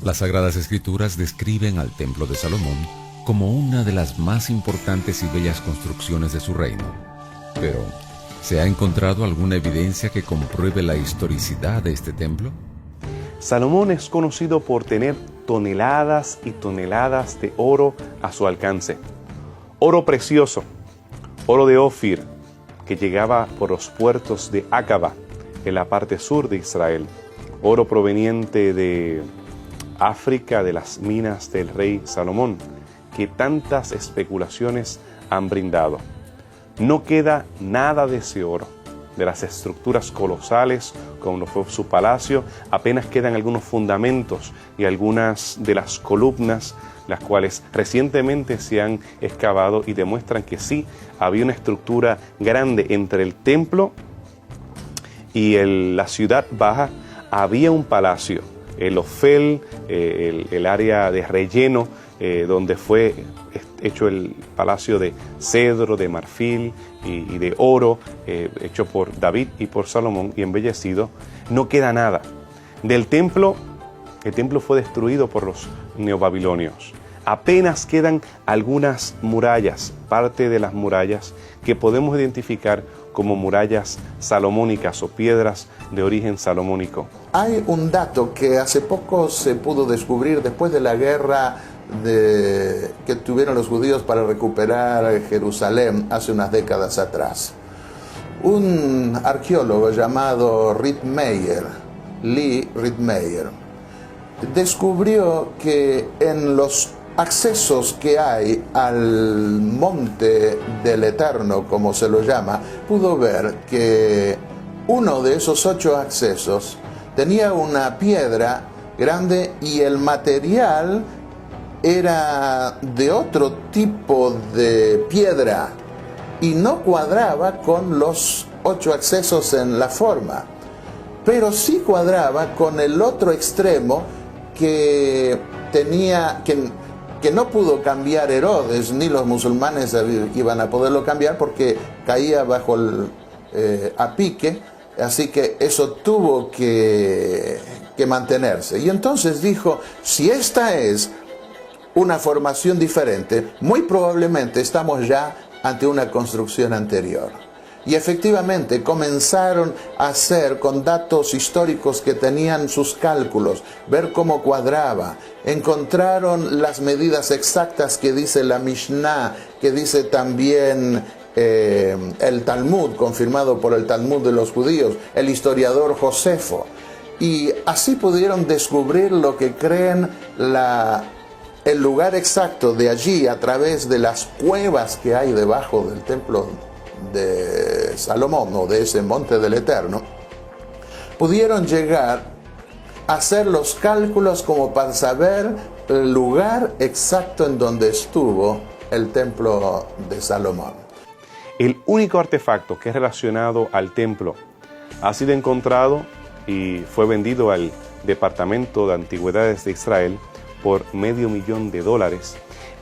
Las Sagradas Escrituras describen al Templo de Salomón como una de las más importantes y bellas construcciones de su reino. Pero, ¿se ha encontrado alguna evidencia que compruebe la historicidad de este templo? Salomón es conocido por tener toneladas y toneladas de oro a su alcance. Oro precioso, oro de Ofir, que llegaba por los puertos de Acaba, en la parte sur de Israel. Oro proveniente de África, de las minas del rey Salomón, que tantas especulaciones han brindado. No queda nada de ese oro. De las estructuras colosales, como fue su palacio, apenas quedan algunos fundamentos y algunas de las columnas, las cuales recientemente se han excavado y demuestran que sí, había una estructura grande entre el templo y la ciudad baja. Había un palacio, el Ofel, el área de relleno, donde fue hecho el palacio de cedro, de marfil y de oro, hecho por David y por Salomón y embellecido. No queda nada. Del templo, el templo fue destruido por los neobabilonios. Apenas quedan algunas murallas, parte de las murallas que podemos identificar como murallas salomónicas o piedras de origen salomónico. Hay un dato que hace poco se pudo descubrir después de la guerra que tuvieron los judíos para recuperar Jerusalén hace unas décadas atrás. Un arqueólogo llamado Lee Rittmeyer, descubrió que en los accesos que hay al Monte del Eterno, como se lo llama, pudo ver que uno de esos 8 accesos tenía una piedra grande y el material era de otro tipo de piedra y no cuadraba con los 8 accesos en la forma, pero sí cuadraba con el otro extremo que no pudo cambiar Herodes, ni los musulmanes iban a poderlo cambiar porque caía bajo el a pique, así que eso tuvo que mantenerse. Y entonces dijo, si esta es una formación diferente, muy probablemente estamos ya ante una construcción anterior. Y efectivamente comenzaron a hacer con datos históricos que tenían sus cálculos, ver cómo cuadraba. Encontraron las medidas exactas que dice la Mishnah, que dice también el Talmud, confirmado por el Talmud de los judíos, el historiador Josefo. Y así pudieron descubrir lo que creen el lugar exacto de allí a través de las cuevas que hay debajo del templo de Salomón o de ese Monte del Eterno. Pudieron llegar a hacer los cálculos como para saber el lugar exacto en donde estuvo el templo de Salomón. El único artefacto que es relacionado al templo ha sido encontrado y fue vendido al Departamento de Antigüedades de Israel por $500,000.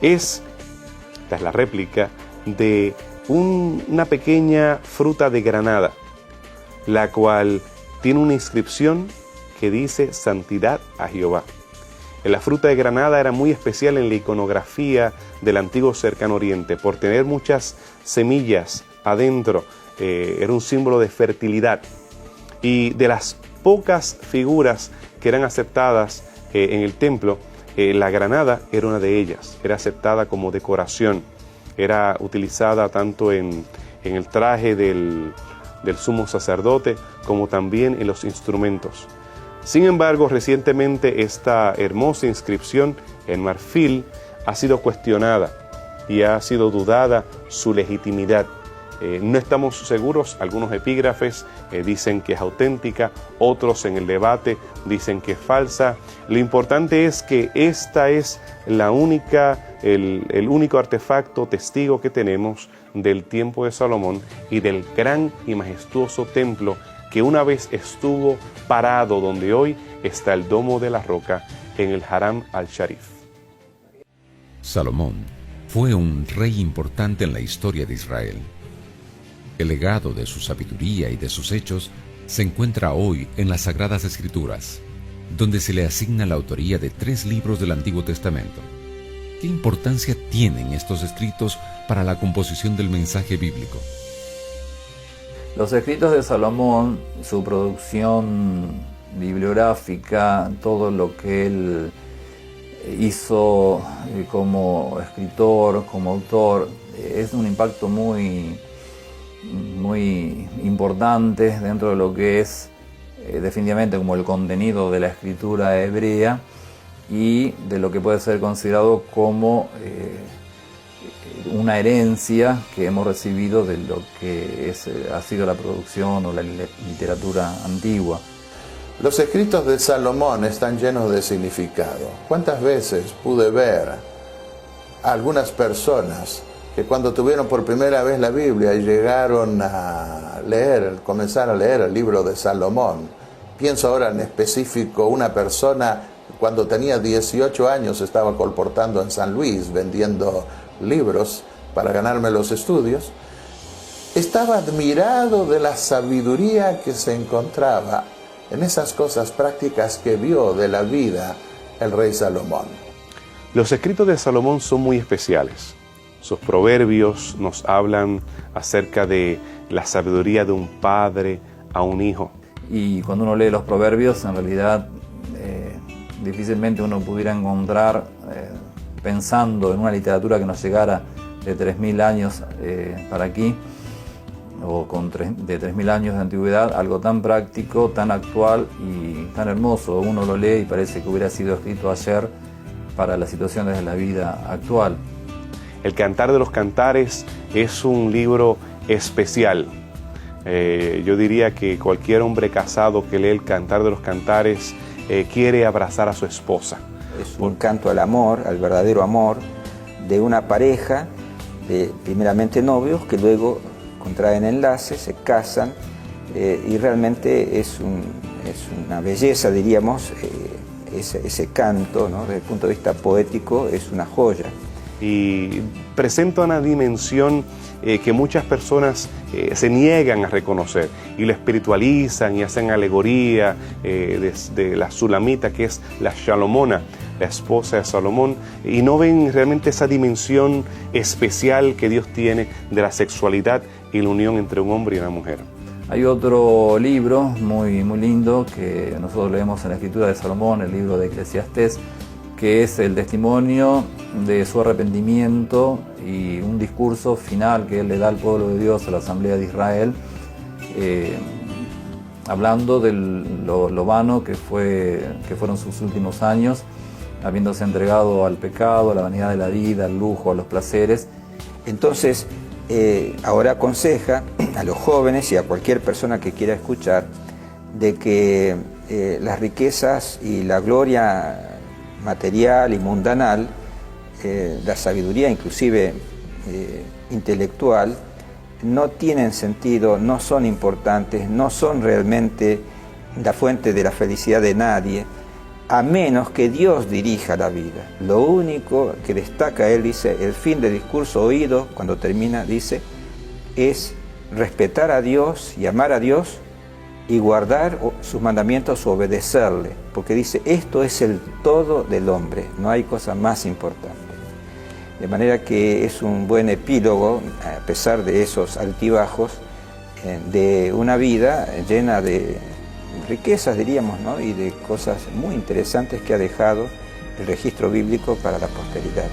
Esta es la réplica de una pequeña fruta de granada, la cual tiene una inscripción que dice Santidad a Jehová. La fruta de granada era muy especial en la iconografía del antiguo Cercano Oriente por tener muchas semillas adentro. Era un símbolo de fertilidad, y de las pocas figuras que eran aceptadas en el templo, la granada era una de ellas. Era aceptada como decoración, era utilizada tanto en el traje del sumo sacerdote como también en los instrumentos. Sin embargo, recientemente esta hermosa inscripción en marfil ha sido cuestionada y ha sido dudada su legitimidad. No estamos seguros, algunos epígrafes dicen que es auténtica, otros en el debate dicen que es falsa. Lo importante es que esta es el único artefacto testigo que tenemos del tiempo de Salomón y del gran y majestuoso templo que una vez estuvo parado donde hoy está el Domo de la Roca en el Haram al-Sharif. Salomón fue un rey importante en la historia de Israel. El legado de su sabiduría y de sus hechos se encuentra hoy en las Sagradas Escrituras. donde se le asigna la autoría de 3 libros del Antiguo Testamento. ¿Qué importancia tienen estos escritos para la composición del mensaje bíblico? Los escritos de Salomón, su producción bibliográfica, todo lo que él hizo como escritor, como autor, es un impacto muy importante dentro de lo que es definitivamente como el contenido de la escritura hebrea y de lo que puede ser considerado como una herencia que hemos recibido de lo que ha sido la producción o la literatura antigua. Los escritos de Salomón están llenos de significado. ¿Cuántas veces pude ver a algunas personas que cuando tuvieron por primera vez la Biblia y llegaron a comenzar a leer el libro de Salomón? Pienso ahora en específico una persona cuando tenía 18 años estaba colportando en San Luis vendiendo libros para ganarme los estudios. Estaba admirado de la sabiduría que se encontraba en esas cosas prácticas que vio de la vida el rey Salomón. Los escritos de Salomón son muy especiales. Sus proverbios nos hablan acerca de la sabiduría de un padre a un hijo. Y cuando uno lee los proverbios, en realidad difícilmente uno pudiera encontrar, pensando en una literatura que nos llegara de 3.000 años para aquí, o de 3.000 años de antigüedad, algo tan práctico, tan actual y tan hermoso. Uno lo lee y parece que hubiera sido escrito ayer para las situaciones de la vida actual. El Cantar de los Cantares es un libro especial. Yo diría que cualquier hombre casado que lee el Cantar de los Cantares quiere abrazar a su esposa. Es un canto al amor, al verdadero amor de una pareja, de primeramente novios, que luego contraen enlaces, se casan, y realmente es una belleza, diríamos, ese canto, ¿no? Desde el punto de vista poético es una joya. Y presenta una dimensión que muchas personas se niegan a reconocer y lo espiritualizan y hacen alegoría de la Sulamita, que es la Shalomona, la esposa de Salomón, y no ven realmente esa dimensión especial que Dios tiene de la sexualidad y la unión entre un hombre y una mujer. Hay otro libro muy lindo que nosotros leemos en la escritura de Salomón, el libro de Eclesiastés, que es el testimonio de su arrepentimiento y un discurso final que él le da al pueblo de Dios, a la Asamblea de Israel, hablando de lo vano que fueron sus últimos años, habiéndose entregado al pecado, a la vanidad de la vida, al lujo, a los placeres. Entonces, ahora aconseja a los jóvenes y a cualquier persona que quiera escuchar de que las riquezas y la gloria material y mundanal, la sabiduría inclusive intelectual, no tienen sentido, no son importantes, no son realmente la fuente de la felicidad de nadie, a menos que Dios dirija la vida. Lo único que destaca él, dice, el fin del discurso oído, cuando termina, dice, es respetar a Dios y amar a Dios y guardar sus mandamientos o obedecerle, porque dice, esto es el todo del hombre, no hay cosa más importante. De manera que es un buen epílogo, a pesar de esos altibajos, de una vida llena de riquezas, diríamos, ¿no? Y de cosas muy interesantes que ha dejado el registro bíblico para la posteridad.